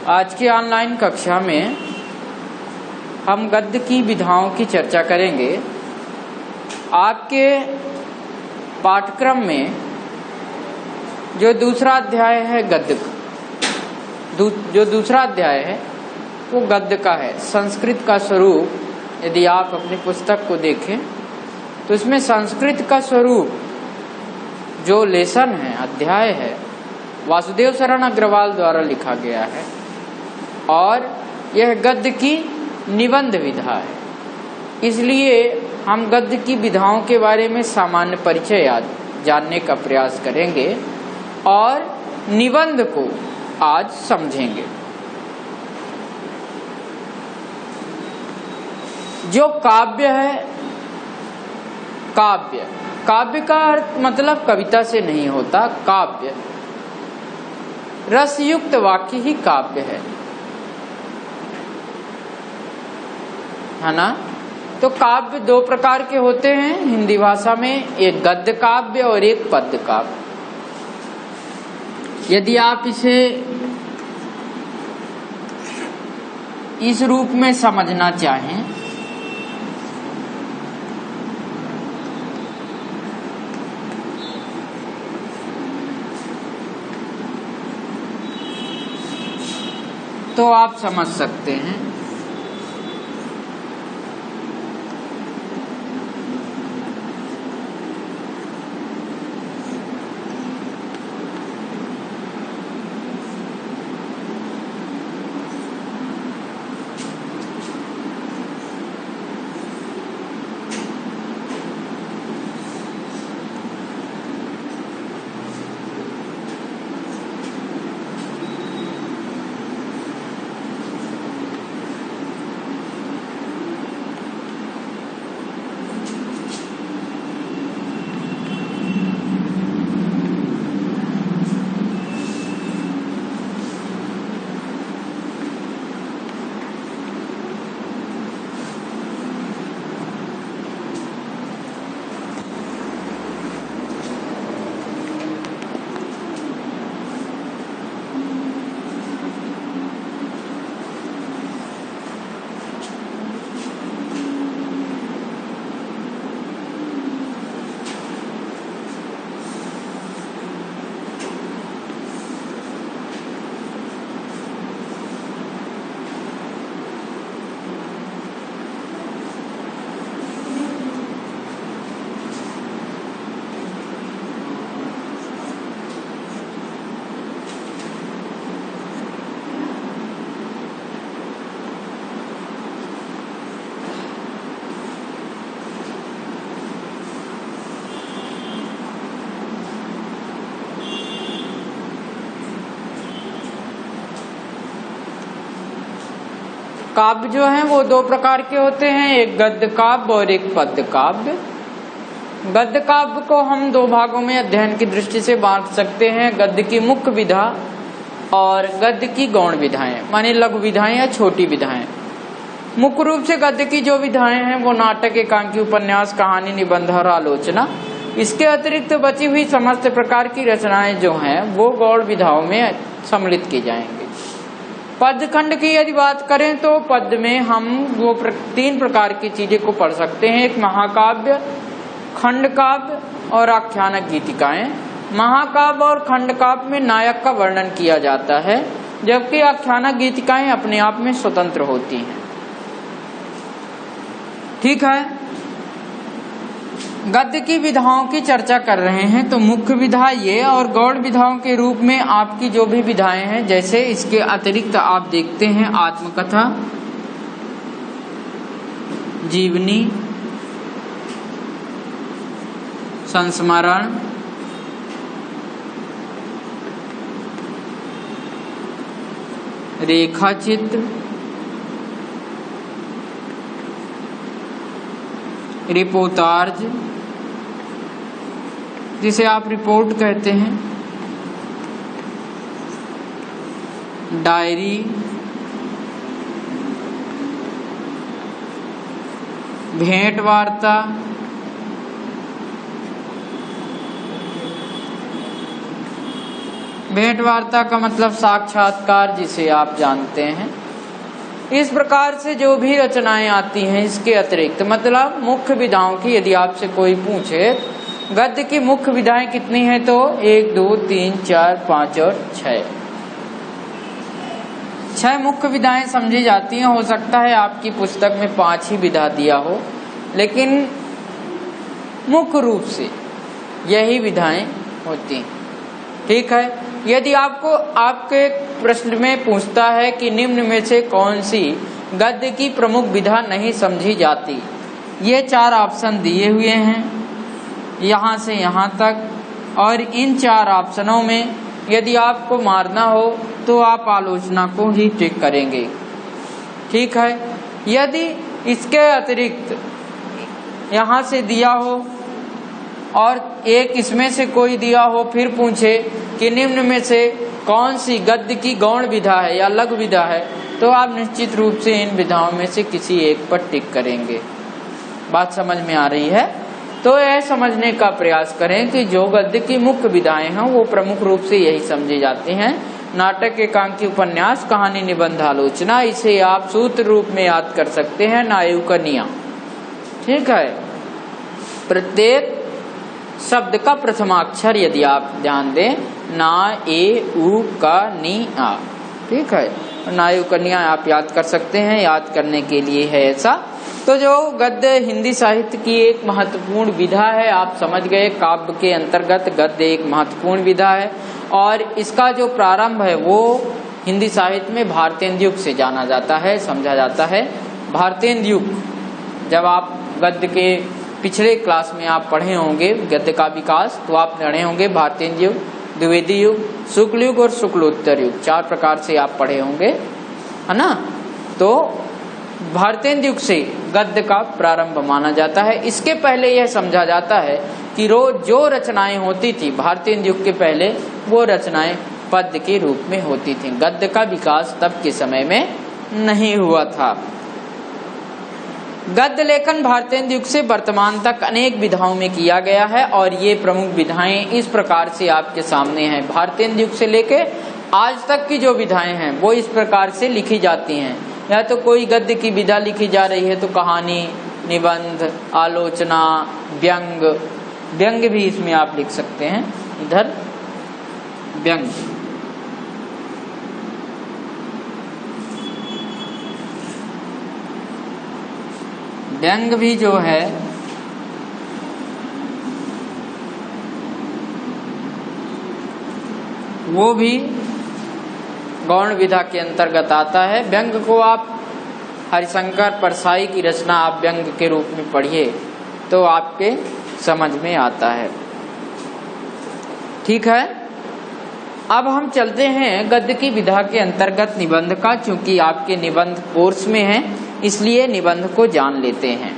आज की ऑनलाइन कक्षा में हम गद्य की विधाओं की चर्चा करेंगे। आपके पाठ्यक्रम में जो दूसरा अध्याय है गद्य जो दूसरा अध्याय है वो गद्य का है, संस्कृत का स्वरूप। यदि आप अपनी पुस्तक को देखें तो इसमें संस्कृत का स्वरूप जो लेसन है, अध्याय है, वासुदेव शरण अग्रवाल द्वारा लिखा गया है और यह गद्य की निबंध विधा है। इसलिए हम गद्य की विधाओं के बारे में सामान्य परिचय जानने का प्रयास करेंगे और निबंध को आज समझेंगे। जो काव्य है, काव्य का अर्थ मतलब कविता से नहीं होता। काव्य रसयुक्त वाक्य ही काव्य है ना। तो काव्य दो प्रकार के होते हैं हिंदी भाषा में, एक गद्य काव्य और एक पद्य काव्य। यदि आप इसे इस रूप में समझना चाहें तो आप समझ सकते हैं। काव्य जो हैं वो दो प्रकार के होते हैं, एक गद्य काव्य और एक पद्य काव्य। गद्य काव्य को हम दो भागों में अध्ययन की दृष्टि से बांट सकते हैं, गद्य की मुख्य विधा और गद्य की गौण विधाएं, माने लघु विधाएं या छोटी विधाएं। मुख्य रूप से गद्य की जो विधाएं हैं वो नाटक, एकांकी, उपन्यास, कहानी, निबंध और आलोचना। इसके अतिरिक्त बची हुई समस्त प्रकार की रचनाएं जो हैं वो गौण विधाओं में सम्मिलित की जाएंगी। पद्य खंड की यदि बात करें तो पद्य में हम वो तीन प्रकार की चीजें को पढ़ सकते हैं, एक महाकाव्य, खंड काव्य और आख्यानक गीतिकाएं। महाकाव्य और खंड काव्य में नायक का वर्णन किया जाता है, जबकि आख्यानक गीतिकाएं अपने आप में स्वतंत्र होती हैं। ठीक है, गद्य की विधाओं की चर्चा कर रहे हैं तो मुख्य विधा ये और गौण विधाओं के रूप में आपकी जो भी विधाएं हैं, जैसे इसके अतिरिक्त आप देखते हैं आत्मकथा, जीवनी, संस्मरण, रेखा चित्र, रिपोर्टाज जिसे आप रिपोर्ट कहते हैं, डायरी, भेंट वार्ता, भेंट वार्ता का मतलब साक्षात्कार, जिसे आप जानते हैं। इस प्रकार से जो भी रचनाएं आती हैं, इसके अतिरिक्त मतलब मुख्य विधाओं की यदि आपसे कोई पूछे गद्य की मुख्य विधाएं कितनी हैं, तो 1 2 3 4 5 और 6 मुख्य विधाएं समझी जाती हैं। हो सकता है आपकी पुस्तक में 5 ही विधा दिया हो, लेकिन मुख्य रूप से यही विधाएं होती हैं। ठीक है। यदि आपको आपके प्रश्न में पूछता है कि निम्न में से कौन सी गद्य की प्रमुख विधा नहीं समझी जाती, ये 4 ऑप्शन दिए हुए हैं यहाँ से यहाँ तक, और इन 4 ऑप्शनों में यदि आपको मारना हो तो आप आलोचना को ही टिक करेंगे। ठीक है। यदि इसके अतिरिक्त यहाँ से दिया हो और एक इसमें से कोई दिया हो, फिर पूछे कि निम्न में से कौन सी गद्य की गौण विधा है या लघु विधा है, तो आप निश्चित रूप से इन विधाओं में से किसी एक पर टिक करेंगे। बात समझ में आ रही है? तो यह समझने का प्रयास करें कि जो गद्य की मुख्य विधाएं हैं वो प्रमुख रूप से यही समझी जाती हैं। नाटक, एकांकी, उपन्यास, कहानी, निबंध, आलोचना, इसे आप सूत्र रूप में याद कर सकते हैं, नायु का निया। ठीक है। प्रत्येक शब्द का प्रथमाक्षर यदि आप ध्यान दें, ना, ए, उ, का, नी, आ। ठीक है। नायु कन्या आप याद कर सकते हैं, याद करने के लिए है ऐसा। तो जो गद्य हिंदी साहित्य की एक महत्वपूर्ण विधा है, आप समझ गए, काव्य के अंतर्गत गद्य एक महत्वपूर्ण विधा है, और इसका जो प्रारंभ है वो हिंदी साहित्य में भारतेंदु युग से जाना जाता है, समझा जाता है। भारतेंदु युग, जब आप गद्य के पिछले क्लास में आप पढ़े होंगे गद्य का विकास, तो आप पढ़े होंगे भारतेंदु युग, द्विवेदी युग, शुक्ल युग और शुक्लोत्तर युग, 4 प्रकार से आप पढ़े होंगे, है ना। तो भारतेंदु युग से गद्य का प्रारंभ माना जाता है। इसके पहले यह समझा जाता है कि जो रचनाएं होती थी भारतेंदु युग के पहले, वो रचनाएं पद्य के रूप में होती थीं। गद्य का विकास तब के समय में नहीं हुआ था। गद्य लेखन भारतेंदु युग से वर्तमान तक अनेक विधाओं में किया गया है, और ये प्रमुख विधाएं इस प्रकार से आपके सामने हैं। भारतेंदु युग से लेके आज तक की जो विधाएं हैं वो इस प्रकार से लिखी जाती हैं। या तो कोई गद्य की विधा लिखी जा रही है तो कहानी, निबंध, आलोचना, व्यंग, व्यंग भी इसमें आप लिख सकते हैं, इधर व्यंग। व्यंग भी जो है वो भी गौण विधा के अंतर्गत आता है। व्यंग को आप हरिशंकर परसाई की रचना आप व्यंग के रूप में पढ़िए तो आपके समझ में आता है। ठीक है। अब हम चलते हैं गद्य की विधा के अंतर्गत निबंध का। चूंकि आपके निबंध कोर्स में है इसलिए निबंध को जान लेते हैं।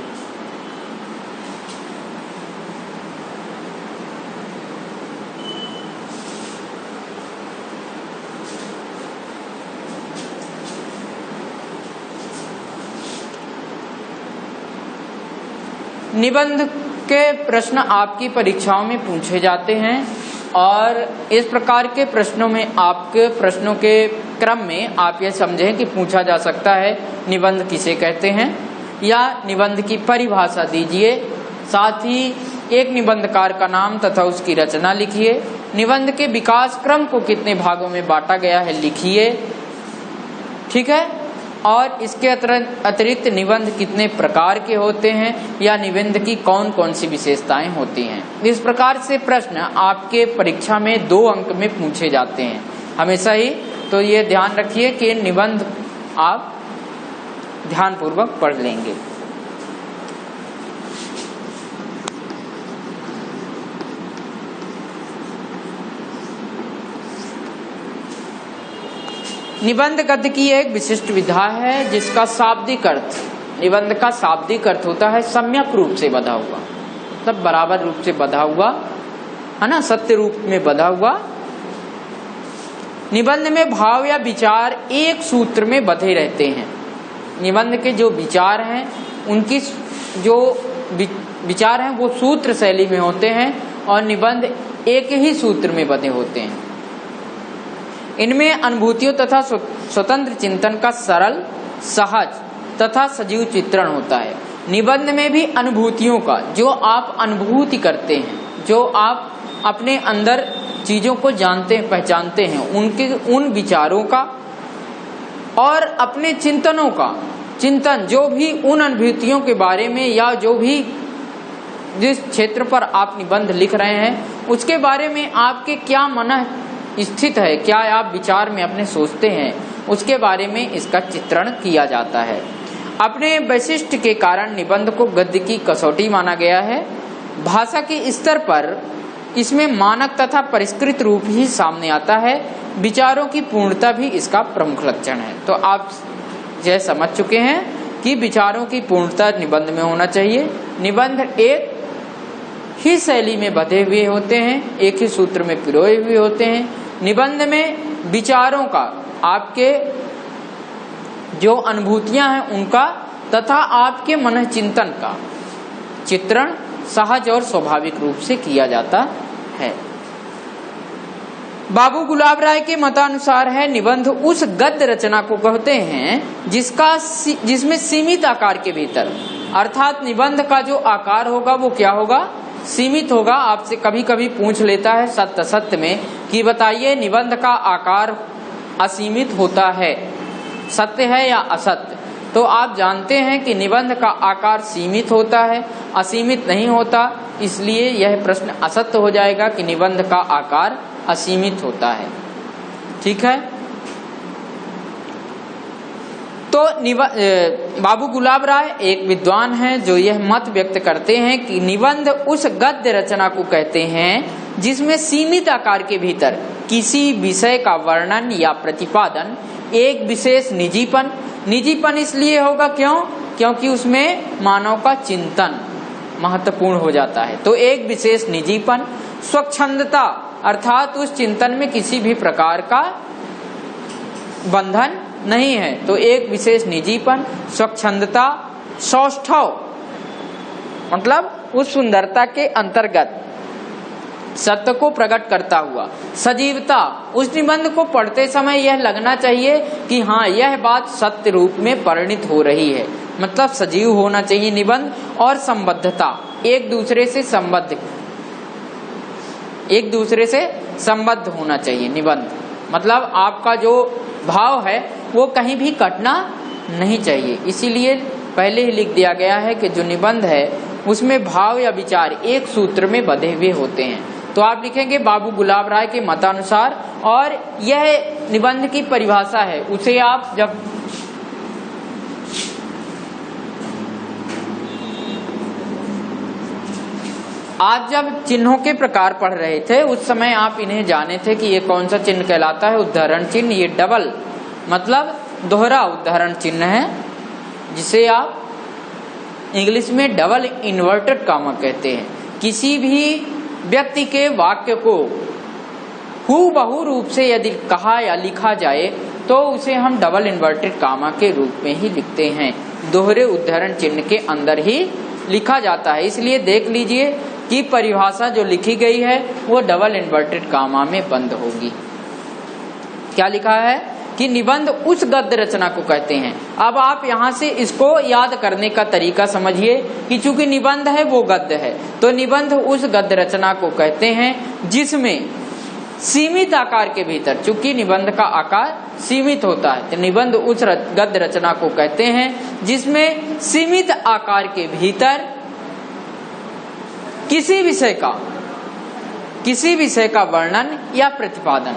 निबंध के प्रश्न आपकी परीक्षाओं में पूछे जाते हैं, और इस प्रकार के प्रश्नों में आपके प्रश्नों के क्रम में आप ये समझें कि पूछा जा सकता है निबंध किसे कहते हैं, या निबंध की परिभाषा दीजिए। साथ ही एक निबंधकार का नाम तथा उसकी रचना लिखिए। निबंध के विकास क्रम को कितने भागों में बांटा गया है लिखिए। ठीक है। और इसके अतिरिक्त निबंध कितने प्रकार के होते हैं, या निबंध की कौन कौन सी विशेषताएं होती हैं। इस प्रकार से प्रश्न आपके परीक्षा में 2 अंक में पूछे जाते हैं हमेशा ही। तो ये ध्यान रखिए कि निबंध आप ध्यानपूर्वक पढ़ लेंगे। निबंध गद्य की एक विशिष्ट विधा है जिसका शाब्दिक अर्थ, निबंध का शाब्दिक अर्थ होता है सम्यक रूप से बधा हुआ, मतलब बराबर रूप से बधा हुआ, है ना, सत्य रूप में बधा हुआ। निबंध में भाव या विचार एक सूत्र में बधे रहते हैं। निबंध के जो विचार हैं उनकी जो विचार हैं वो सूत्र शैली में होते हैं, और निबंध एक ही सूत्र में बधे होते हैं। इनमें अनुभूतियों तथा स्वतंत्र चिंतन का सरल, सहज तथा सजीव चित्रण होता है। निबंध में भी अनुभूतियों का, जो आप अनुभूति करते हैं, जो आप अपने अंदर चीजों को जानते हैं, पहचानते हैं, उनके उन विचारों का और अपने चिंतनों का चिंतन, जो भी उन अनुभूतियों के बारे में या जो भी जिस क्षेत्र पर आप निबंध लिख रहे हैं उसके बारे में आपके क्या मन स्थित है, क्या आप विचार में अपने सोचते हैं, उसके बारे में इसका चित्रण किया जाता है। अपने वैशिष्ट के कारण निबंध को गद्य की कसौटी माना गया है। भाषा के स्तर पर इसमें मानक तथा परिष्कृत रूप ही सामने आता है। विचारों की पूर्णता भी इसका प्रमुख लक्षण है। तो आप यह समझ चुके हैं कि विचारों की पूर्णता निबंध में होना चाहिए। निबंध एक ही शैली में बंधे हुए होते हैं, एक ही सूत्र में पिरोए हुए होते हैं। निबंध में विचारों का, आपके जो अनुभूतियां हैं उनका तथा आपके मन चिंतन का चित्रण सहज और स्वाभाविक रूप से किया जाता है। बाबू गुलाब राय के मतानुसार है निबंध उस गद्य रचना को कहते हैं जिसमें सीमित आकार के भीतर, अर्थात निबंध का जो आकार होगा वो क्या होगा, सीमित होगा। आपसे कभी कभी पूछ लेता है सत्य सत्य में कि बताइए निबंध का आकार असीमित होता है, सत्य है या असत्य? तो आप जानते हैं कि निबंध का आकार सीमित होता है, असीमित नहीं होता, इसलिए यह प्रश्न असत्य हो जाएगा कि निबंध का आकार असीमित होता है। ठीक है। तो बाबू गुलाब राय एक विद्वान हैं जो यह मत व्यक्त करते हैं कि निबंध उस गद्य रचना को कहते हैं जिसमें सीमित आकार के भीतर किसी विषय का वर्णन या प्रतिपादन, एक विशेष निजीपन इसलिए होगा क्योंकि उसमें मानव का चिंतन महत्वपूर्ण हो जाता है। तो एक विशेष निजीपन, स्वच्छंदता अर्थात उस चिंतन में किसी भी प्रकार का बंधन नहीं है, तो एक विशेष निजीपन, स्वच्छंदता, सौष्ठव मतलब उस सुंदरता के अंतर्गत सत्य को प्रकट करता हुआ, सजीवता, उस निबंध को पढ़ते समय यह लगना चाहिए कि हाँ यह बात सत्य रूप में परिणित हो रही है, मतलब सजीव होना चाहिए निबंध। और संबद्धता, एक दूसरे से संबद्ध होना चाहिए निबंध, मतलब आपका जो भाव है वो कहीं भी कटना नहीं चाहिए। इसीलिए पहले ही लिख दिया गया है कि जो निबंध है उसमें भाव या विचार एक सूत्र में बंधे हुए होते हैं। तो आप लिखेंगे बाबू गुलाब राय के मतानुसार, और यह निबंध की परिभाषा है, उसे आप जब चिन्हों के प्रकार पढ़ रहे थे उस समय आप इन्हें जाने थे कि ये कौन सा चिन्ह कहलाता है, उदाहरण चिन्ह। ये डबल मतलब दोहरा उदाहरण चिन्ह है, जिसे आप इंग्लिश में डबल इन्वर्टेड कामा कहते हैं। किसी भी व्यक्ति के वाक्य को हूबहू रूप से यदि कहा या लिखा जाए तो उसे हम डबल इन्वर्टेड कामा के रूप में ही लिखते हैं, दोहरे उदाहरण चिन्ह के अंदर ही लिखा जाता है। इसलिए देख लीजिए कि परिभाषा जो लिखी गई है वो डबल इन्वर्टेड कामा में बंद होगी। क्या लिखा है कि निबंध उस गद्य रचना को कहते हैं। अब आप यहाँ से इसको याद करने का तरीका समझिए कि चूंकि निबंध है वो गद्य है, तो निबंध उस गद्य रचना को कहते हैं जिसमें सीमित आकार के भीतर, चूंकि निबंध का आकार सीमित होता है, तो निबंध उस गद्य रचना को कहते हैं जिसमें सीमित आकार के भीतर किसी विषय का वर्णन या प्रतिपादन,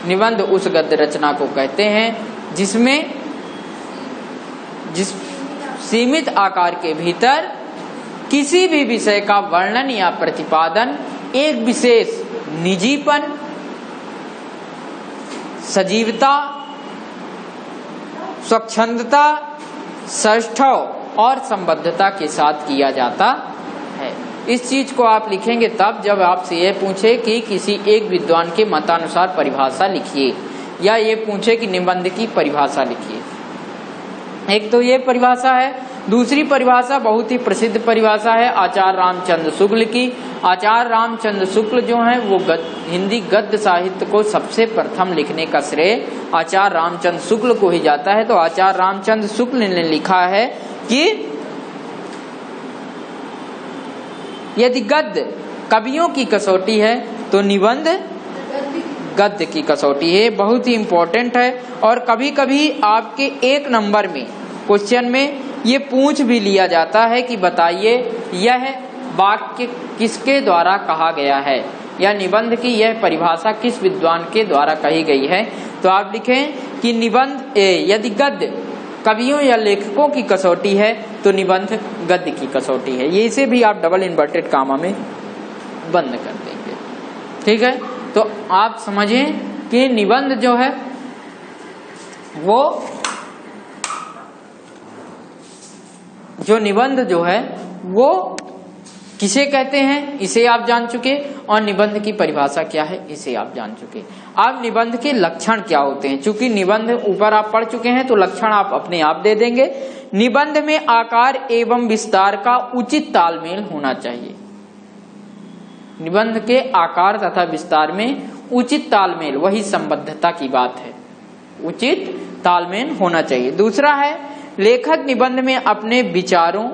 निबंध उस गद्य रचना को कहते हैं जिसमें सीमित आकार के भीतर किसी भी विषय का वर्णन या प्रतिपादन, एक विशेष निजीपन, सजीवता, स्वच्छंदता, सौष्ठव और संबद्धता के साथ किया जाता है। इस चीज को आप लिखेंगे तब जब आपसे ये पूछे कि किसी एक विद्वान के मतानुसार परिभाषा लिखिए, या ये पूछे कि निबंध की परिभाषा लिखिए। एक तो ये परिभाषा है। दूसरी परिभाषा बहुत ही प्रसिद्ध परिभाषा है आचार्य रामचंद्र शुक्ल की, आचार्य रामचंद्र शुक्ल जो हैं वो हिंदी गद्य साहित्य को सबसे प्रथम लिखने का श्रेय आचार्य रामचंद्र शुक्ल को ही जाता है। तो आचार्य रामचंद्र शुक्ल ने लिखा है कि यदि गद्य कवियों की कसौटी है तो निबंध गद्य की कसौटी है। बहुत ही इंपॉर्टेंट है और कभी कभी आपके 1 नंबर में क्वेश्चन में ये पूछ भी लिया जाता है कि बताइए यह वाक्य किसके द्वारा कहा गया है या निबंध की यह परिभाषा किस विद्वान के द्वारा कही गई है। तो आप लिखें कि निबंध यदि गद्य कवियों या लेखकों की कसौटी है तो निबंध गद्य की कसौटी है। ये इसे भी आप डबल इन्वर्टेड कामा में बंद कर देंगे, ठीक है। तो आप समझें कि निबंध जो है निबंध जो है वो किसे कहते हैं इसे आप जान चुके और निबंध की परिभाषा क्या है इसे आप जान चुके। अब निबंध के लक्षण क्या होते हैं, चूंकि निबंध ऊपर आप पढ़ चुके हैं तो लक्षण आप अपने आप दे देंगे। निबंध में आकार एवं विस्तार का उचित तालमेल होना चाहिए। निबंध के आकार तथा विस्तार में उचित तालमेल, वही संबद्धता की बात है, उचित तालमेल होना चाहिए। दूसरा है लेखक निबंध में अपने विचारों,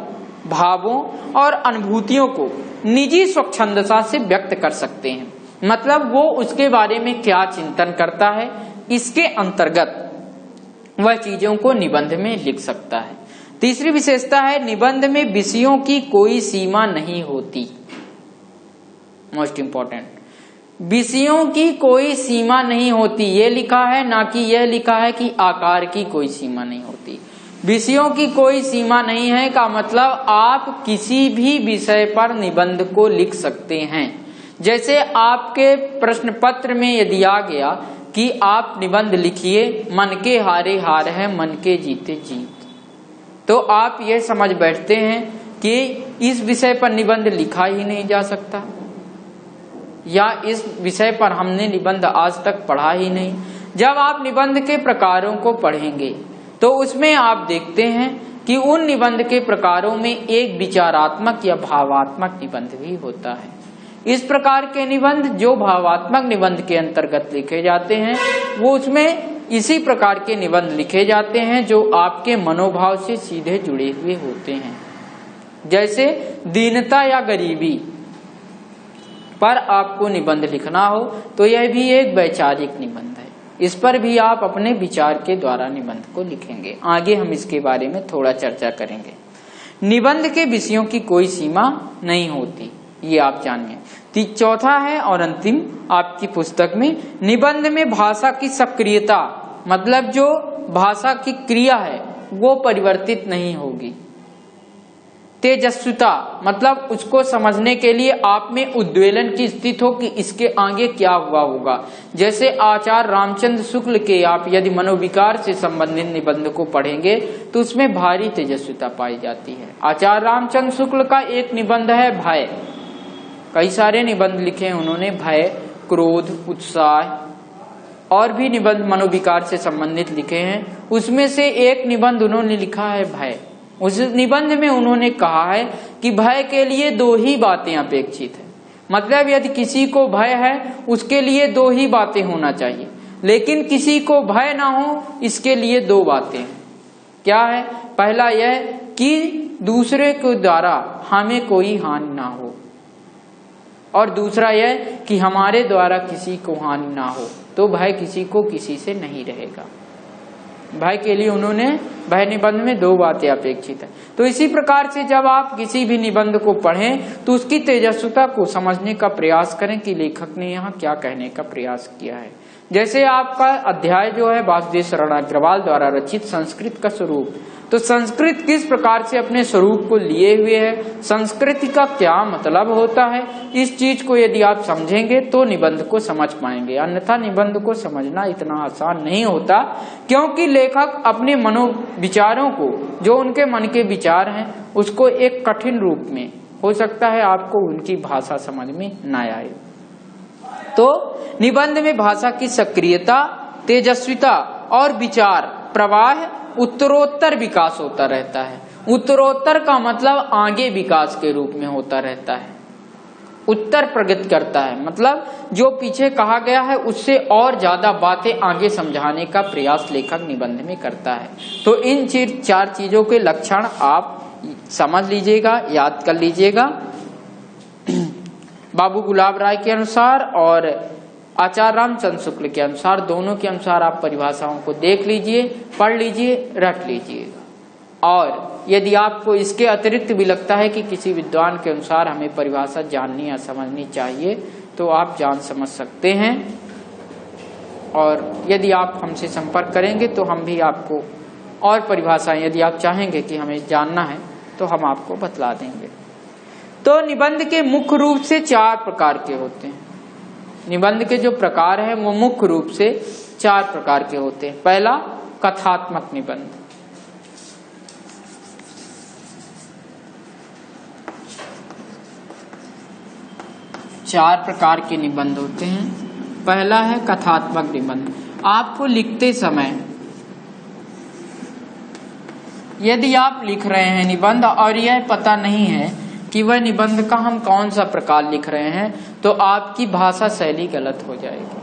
भावों और अनुभूतियों को निजी स्वच्छंदता से व्यक्त कर सकते हैं। मतलब वो उसके बारे में क्या चिंतन करता है, इसके अंतर्गत वह चीजों को निबंध में लिख सकता है। तीसरी विशेषता है निबंध में विषयों की कोई सीमा नहीं होती। मोस्ट इंपॉर्टेंट, विषयों की कोई सीमा नहीं होती, ये लिखा है, ना कि यह लिखा है कि आकार की कोई सीमा नहीं होती। विषयों की कोई सीमा नहीं है का मतलब आप किसी भी विषय पर निबंध को लिख सकते हैं। जैसे आपके प्रश्न पत्र में यदि आ गया कि आप निबंध लिखिए, मन के हारे हार है मन के जीते जीत, तो आप ये समझ बैठते हैं कि इस विषय पर निबंध लिखा ही नहीं जा सकता या इस विषय पर हमने निबंध आज तक पढ़ा ही नहीं। जब आप निबंध के प्रकारों को पढ़ेंगे तो उसमें आप देखते हैं कि उन निबंध के प्रकारों में एक विचारात्मक या भावात्मक निबंध भी होता है। इस प्रकार के निबंध जो भावात्मक निबंध के अंतर्गत लिखे जाते हैं वो उसमें इसी प्रकार के निबंध लिखे जाते हैं जो आपके मनोभाव से सीधे जुड़े हुए होते हैं। जैसे दीनता या गरीबी पर आपको निबंध लिखना हो तो यह भी एक वैचारिक निबंध है, इस पर भी आप अपने विचार के द्वारा निबंध को लिखेंगे। आगे हम इसके बारे में थोड़ा चर्चा करेंगे। निबंध के विषयों की कोई सीमा नहीं होती, ये आप जानिए। चौथा है और अंतिम आपकी पुस्तक में, निबंध में भाषा की सक्रियता, मतलब जो भाषा की क्रिया है वो परिवर्तित नहीं होगी। तेजस्विता, मतलब उसको समझने के लिए आप में उद्वेलन की स्थिति हो कि इसके आगे क्या हुआ होगा। जैसे आचार्य रामचंद्र शुक्ल के आप यदि मनोविकार से संबंधित निबंध को पढ़ेंगे तो उसमें भारी तेजस्विता पाई जाती है। आचार्य रामचंद्र शुक्ल का एक निबंध है भय, कई सारे निबंध लिखे हैं उन्होंने, भय, क्रोध, उत्साह और भी निबंध मनोविकार से संबंधित लिखे हैं। उसमें से एक निबंध उन्होंने लिखा है भय। उस निबंध में उन्होंने कहा है कि भय के लिए 2 ही बातें अपेक्षित है। मतलब यदि किसी को भय है उसके लिए 2 ही बातें होना चाहिए, लेकिन किसी को भय ना हो इसके लिए 2 बातें हैं। क्या है? पहला यह कि दूसरे के द्वारा हमें कोई हानि ना हो, और दूसरा यह कि हमारे द्वारा किसी को हानि ना हो। तो भय किसी को किसी से नहीं रहेगा। भय के लिए उन्होंने भय निबंध में 2 बातें अपेक्षित है। तो इसी प्रकार से जब आप किसी भी निबंध को पढ़ें तो उसकी तेजस्विता को समझने का प्रयास करें कि लेखक ने यहाँ क्या कहने का प्रयास किया है। जैसे आपका अध्याय जो है वासुदेव शरण अग्रवाल द्वारा रचित संस्कृत का स्वरूप, तो संस्कृत किस प्रकार से अपने स्वरूप को लिए हुए है, संस्कृति का क्या मतलब होता है, इस चीज को यदि आप समझेंगे तो निबंध को समझ पाएंगे। अन्यथा निबंध को समझना इतना आसान नहीं होता, क्योंकि लेखक अपने मनो विचारों को, जो उनके मन के विचार हैं, उसको एक कठिन रूप में, हो सकता है आपको उनकी भाषा समझ में न आए। तो निबंध में भाषा की सक्रियता, तेजस्विता और विचार प्रवाह उत्तरोत्तर विकास होता रहता है। उत्तरोत्तर का मतलब आगे विकास के रूप में होता रहता है। उत्तर प्रगत करता है, मतलब जो पीछे कहा गया है उससे और ज्यादा बातें आगे समझाने का प्रयास लेखक निबंध में करता है। तो इन 4 चीजों के लक्षण आप समझ लीजिएगा, याद कर लीजिएगा। बाबू गुलाब राय के अनुसार और आचार्य रामचंद्र शुक्ल के अनुसार, दोनों के अनुसार आप परिभाषाओं को देख लीजिए, पढ़ लीजिए, रट लीजिएगा। और यदि आपको इसके अतिरिक्त भी लगता है कि किसी विद्वान के अनुसार हमें परिभाषा जाननी या समझनी चाहिए तो आप जान समझ सकते हैं। और यदि आप हमसे संपर्क करेंगे तो हम भी आपको और परिभाषाएं यदि आप चाहेंगे कि हमें जानना है तो हम आपको बतला देंगे। तो निबंध के मुख्य रूप से 4 प्रकार के होते हैं। निबंध के जो प्रकार हैं वो मुख्य रूप से 4 प्रकार के होते हैं। पहला, कथात्मक निबंध। चार प्रकार के निबंध होते हैं। पहला है कथात्मक निबंध। आपको लिखते समय यदि आप लिख रहे हैं निबंध और यह पता नहीं है कि वह निबंध का हम कौन सा प्रकार लिख रहे हैं तो आपकी भाषा शैली गलत हो जाएगी,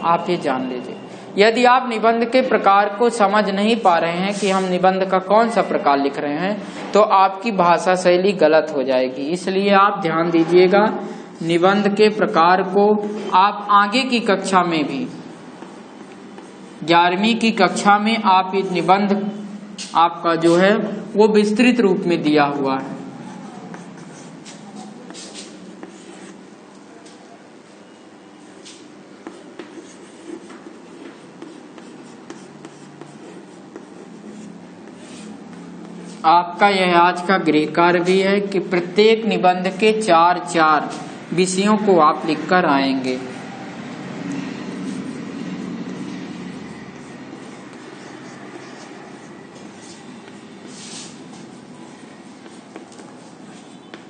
आप ये जान लीजिए। यदि आप निबंध के प्रकार को समझ नहीं पा रहे हैं कि हम निबंध का कौन सा प्रकार लिख रहे हैं तो आपकी भाषा शैली गलत हो जाएगी। इसलिए आप ध्यान दीजिएगा, निबंध के प्रकार को आप आगे की कक्षा में भी 11वीं की कक्षा में आप ये निबंध आपका जो है वो विस्तृत रूप में दिया हुआ है। आपका यह आज का गृह कार्य भी है कि प्रत्येक निबंध के 4 विषयों को आप लिखकर आएंगे।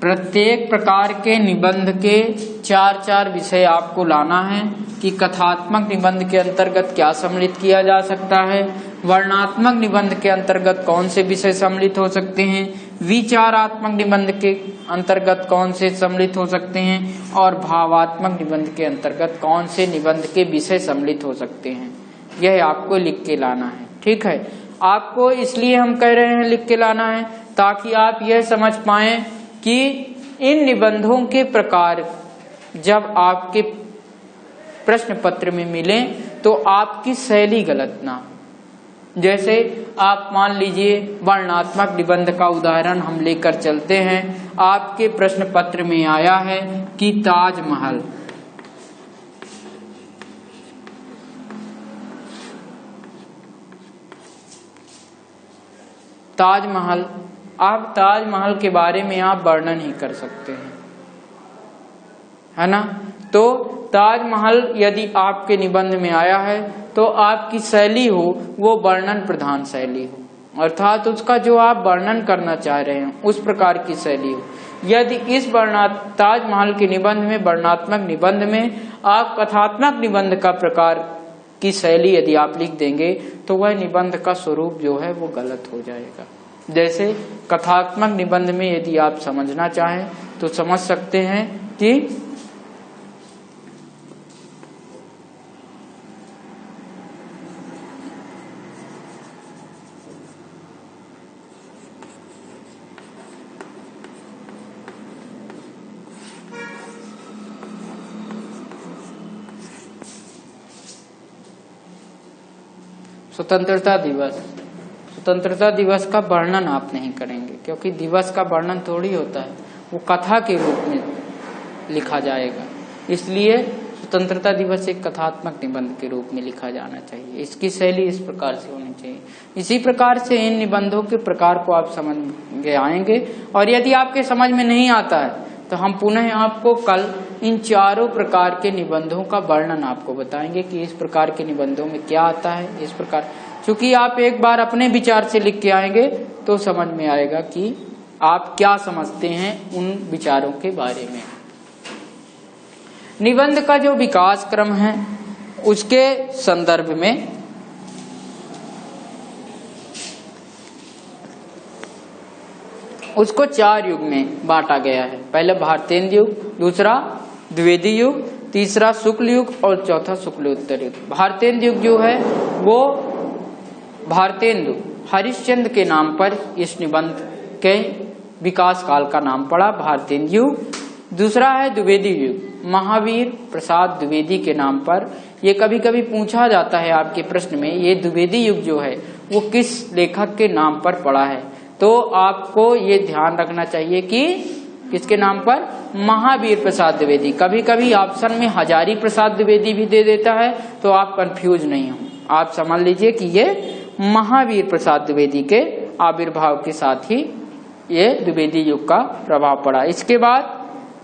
प्रत्येक प्रकार के निबंध के 4 विषय आपको लाना है कि कथात्मक निबंध के अंतर्गत क्या सम्मिलित किया जा सकता है, वर्णनात्मक निबंध के अंतर्गत कौन से विषय सम्मिलित हो सकते हैं, विचारात्मक निबंध के अंतर्गत कौन से सम्मिलित हो सकते हैं और भावात्मक निबंध के अंतर्गत कौन से निबंध के विषय सम्मिलित हो सकते हैं। यह आपको लिख के लाना है, ठीक है। आपको इसलिए हम कह रहे हैं लिख के लाना है ताकि आप यह समझ पाएं कि इन निबंधों के प्रकार जब आपके प्रश्न पत्र में मिले तो आपकी शैली गलत ना। जैसे आप मान लीजिए वर्णनात्मक निबंध का उदाहरण हम लेकर चलते हैं। आपके प्रश्न पत्र में आया है कि ताजमहल, आप ताजमहल के बारे में आप वर्णन ही कर सकते हैं, है ना। तो ताजमहल यदि आपके निबंध में आया है तो आपकी शैली हो वो वर्णन प्रधान शैली हो, अर्थात उसका जो आप वर्णन करना चाह रहे हैं उस प्रकार की शैली हो। यदि इस ताजमहल के निबंध में, वर्णनात्मक निबंध में आप कथात्मक निबंध का प्रकार की शैली यदि आप लिख देंगे तो वह निबंध का स्वरूप जो है वो गलत हो जाएगा। जैसे कथात्मक निबंध में यदि आप समझना चाहें तो समझ सकते हैं कि स्वतंत्रता दिवस का वर्णन आप नहीं करेंगे क्योंकि दिवस का वर्णन थोड़ी होता है, वो कथा के रूप में लिखा जाएगा। इसलिए स्वतंत्रता दिवस एक कथात्मक निबंध के रूप में लिखा जाना चाहिए। इसकी शैली इस प्रकार से होनी चाहिए। इसी प्रकार से इन निबंधों के प्रकार को आप समझ के आएंगे। और यदि आपके समझ में नहीं आता है तो हम पुनः आपको कल इन 4 प्रकार के निबंधों का वर्णन आपको बताएंगे कि इस प्रकार के निबंधों में क्या आता है। इस प्रकार क्योंकि आप एक बार अपने विचार से लिख के आएंगे तो समझ में आएगा कि आप क्या समझते हैं उन विचारों के बारे में। निबंध का जो विकास क्रम है उसके संदर्भ में उसको 4 युग में बांटा गया है। पहले भारतेंद्र युग, दूसरा द्विवेदी युग, तीसरा शुक्ल युग और चौथा शुक्लोत्तर युग। भारतेंद्र युग जो है वो भारतेंदु हरिश्चंद्र के नाम पर इस निबंध के विकास काल का नाम पड़ा, भारतेंद्र युग। दूसरा है द्विवेदी युग, महावीर प्रसाद द्विवेदी के नाम पर। ये कभी कभी पूछा जाता है आपके प्रश्न में, ये द्विवेदी युग जो है वो किस लेखक के नाम पर पड़ा है, तो आपको ये ध्यान रखना चाहिए कि किसके नाम पर, महावीर प्रसाद द्विवेदी। कभी कभी ऑप्शन में हजारी प्रसाद द्विवेदी भी दे देता है, तो आप कंफ्यूज नहीं हो, आप समझ लीजिए कि ये महावीर प्रसाद द्विवेदी के आविर्भाव के साथ ही ये द्विवेदी युग का प्रभाव पड़ा। इसके बाद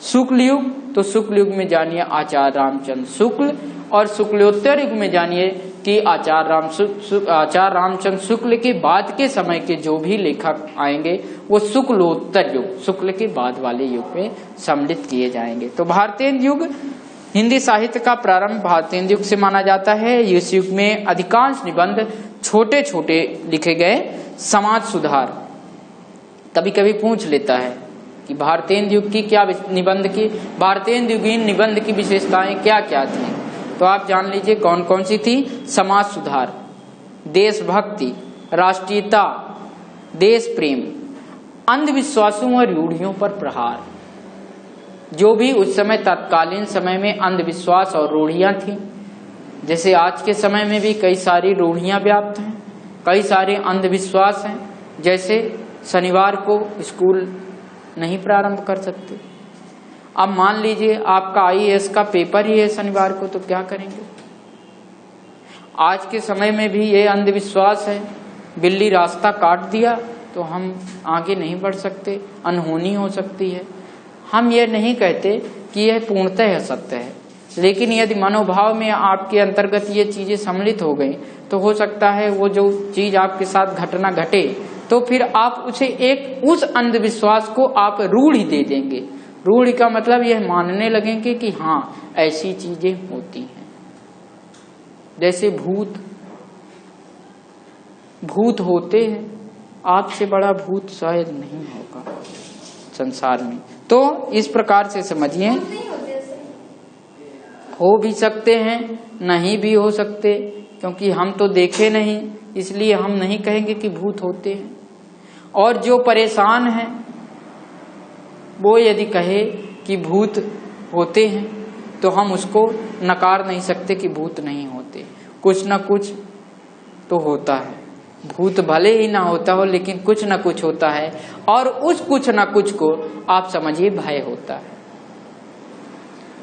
शुक्ल युग, तो शुक्ल युग में जानिए आचार्य रामचंद्र शुक्ल, और शुक्लोत्तर युग में जानिए कि आचार्य रामचंद्र शुक्ल के बाद के समय के जो भी लेखक आएंगे वो शुक्लोत्तर युग, शुक्ल के बाद वाले युग में सम्मिलित किए जाएंगे। तो भारतेंद्र युग हिंदी साहित्य का प्रारंभ भारतेंद्र युग से माना जाता है। इस युग में अधिकांश निबंध छोटे छोटे लिखे गए। समाज सुधार कभी कभी पूछ लेता है कि भारतेंद्र युग की क्या निबंध की, भारतेंद्र युगीन निबंध की विशेषताएं क्या क्या थी, तो आप जान लीजिए कौन कौन सी थी। समाज सुधार, देशभक्ति, राष्ट्रीयता, देश प्रेम, अंधविश्वासों और रूढ़ियों पर प्रहार। जो भी उस समय तत्कालीन समय में अंधविश्वास और रूढ़ियां थी, जैसे आज के समय में भी कई सारी रूढ़ियां व्याप्त हैं, कई सारे अंधविश्वास हैं। जैसे शनिवार को स्कूल नहीं प्रारंभ कर सकते। अब मान लीजिए आपका IAS का पेपर ही है शनिवार को, तो क्या करेंगे। आज के समय में भी ये अंधविश्वास है, बिल्ली रास्ता काट दिया तो हम आगे नहीं बढ़ सकते, अनहोनी हो सकती है। हम ये नहीं कहते कि यह पूर्णतः सत्य है, लेकिन यदि मनोभाव में आपके अंतर्गत ये चीजें सम्मिलित हो गई तो हो सकता है वो जो चीज आपके साथ घटना घटे तो फिर आप उसे उस अंधविश्वास को आप रूढ़ी दे देंगे। रूढ़ी का मतलब यह मानने लगेंगे कि हाँ ऐसी चीजें होती हैं। जैसे भूत होते हैं, आपसे बड़ा भूत शायद नहीं होगा संसार में। तो इस प्रकार से समझिए, हो भी सकते हैं, नहीं भी हो सकते, क्योंकि हम तो देखे नहीं, इसलिए हम नहीं कहेंगे कि भूत होते हैं। और जो परेशान है वो यदि कहे कि भूत होते हैं तो हम उसको नकार नहीं सकते कि भूत नहीं होते। कुछ ना कुछ तो होता है, भूत भले ही ना होता हो लेकिन कुछ ना कुछ होता है, और उस कुछ ना कुछ को आप समझिए भय होता है।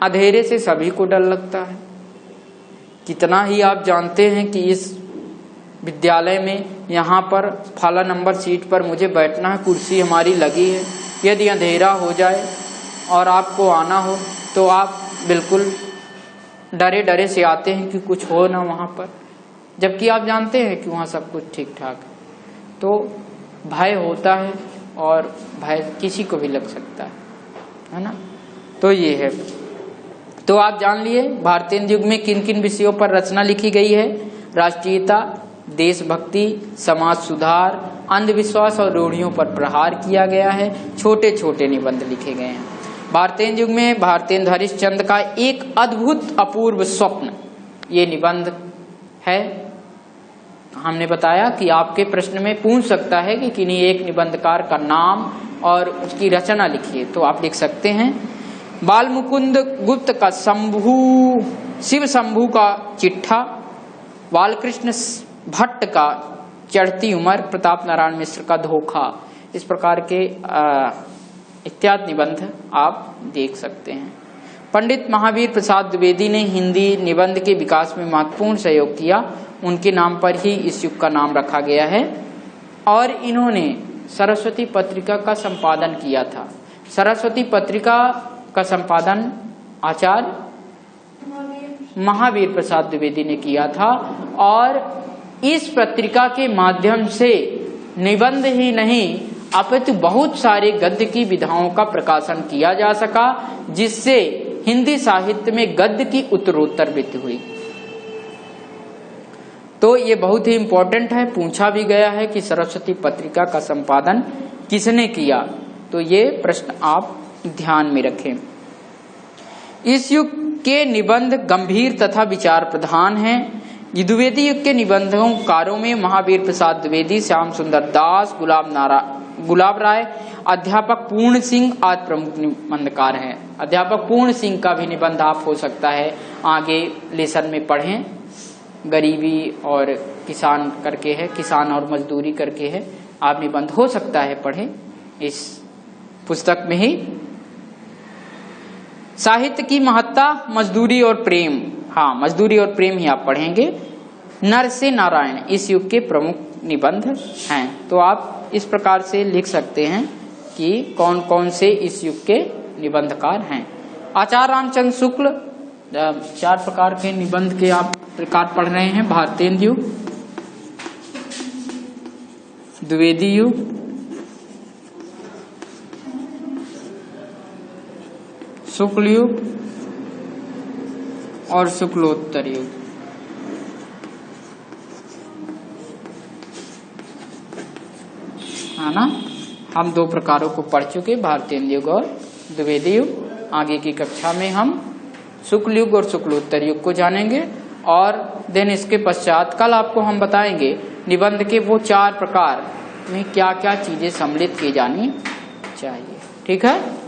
अंधेरे से सभी को डर लगता है। कितना ही आप जानते हैं कि इस विद्यालय में यहाँ पर फला नंबर सीट पर मुझे बैठना है, कुर्सी हमारी लगी है, यदि अंधेरा हो जाए और आपको आना हो तो आप बिल्कुल डरे डरे से आते हैं कि कुछ हो ना वहाँ पर, जबकि आप जानते हैं कि वहाँ सब कुछ ठीक ठाक है। तो भय होता है, और भय किसी को भी लग सकता है ना। तो ये है। तो आप जान लिए भारतेंद्र युग में किन किन विषयों पर रचना लिखी गई है। राष्ट्रीयता, देशभक्ति, समाज सुधार, अंधविश्वास और रूढ़ियों पर प्रहार किया गया है। छोटे छोटे निबंध लिखे गए हैं। भारतेंद्र युग में भारतेंद्र हरिश्चंद्र का एक अद्भुत अपूर्व स्वप्न, ये निबंध है। हमने बताया कि आपके प्रश्न में पूछ सकता है कि किन्हीं एक निबंधकार का नाम और उसकी रचना लिखिए, तो आप लिख सकते हैं। बालमुकुंद गुप्त का शिव शंभू का चिट्ठा, बालकृष्ण भट्ट का चढ़ती उम्र, प्रताप नारायण मिश्र का धोखा, इस प्रकार के इत्यादि निबंध आप देख सकते हैं। पंडित महावीर प्रसाद द्विवेदी ने हिंदी निबंध के विकास में महत्वपूर्ण सहयोग किया। उनके नाम पर ही इस युग का नाम रखा गया है। और इन्होंने सरस्वती पत्रिका का संपादन किया था। सरस्वती पत्रिका का संपादन आचार्य महावीर प्रसाद द्विवेदी ने किया था। और इस पत्रिका के माध्यम से निबंध ही नहीं अपितु बहुत सारे गद्य की विधाओं का प्रकाशन किया जा सका, जिससे हिंदी साहित्य में गद्य की उत्तरोत्तर वृद्धि हुई। तो ये बहुत ही इम्पोर्टेंट है, पूछा भी गया है कि सरस्वती पत्रिका का संपादन किसने किया। तो ये प्रश्न आप ध्यान में रखें। इस युग के निबंध गंभीर तथा विचार प्रधान हैं। द्विवेदी युग के निबंधकारों में महावीर प्रसाद द्विवेदी, श्याम सुंदर दास, गुलाब राय, अध्यापक पूर्ण सिंह आदि प्रमुख निबंधकार हैं। अध्यापक पूर्ण सिंह का भी निबंध आप हो सकता है आगे लेसन में पढ़ें। गरीबी और किसान करके है, किसान और मजदूरी करके है, आप निबंध हो सकता है पढ़ें इस पुस्तक में ही। साहित्य की महत्ता, मजदूरी और प्रेम, हाँ मजदूरी और प्रेम ही आप पढ़ेंगे। नर से नारायण इस युग के प्रमुख निबंध हैं। तो आप इस प्रकार से लिख सकते हैं कि कौन कौन से इस युग के निबंधकार हैं। आचार्य रामचंद्र शुक्ल, 4 प्रकार के निबंध के आप प्रकार पढ़ रहे हैं। भारतेंदु युग, द्विवेदी युग, शुक्ल युग और शुक्लोत्तर युग। है ना, हम 2 प्रकारों को पढ़ चुके, भारतेंदु युग और द्विवेदी युग। आगे की कक्षा में हम शुक्ल युग और शुक्लोत्तर युग को जानेंगे और देन इसके पश्चात कल आपको हम बताएंगे निबंध के वो 4 प्रकार में क्या क्या चीजें सम्मिलित की जानी चाहिए। ठीक है।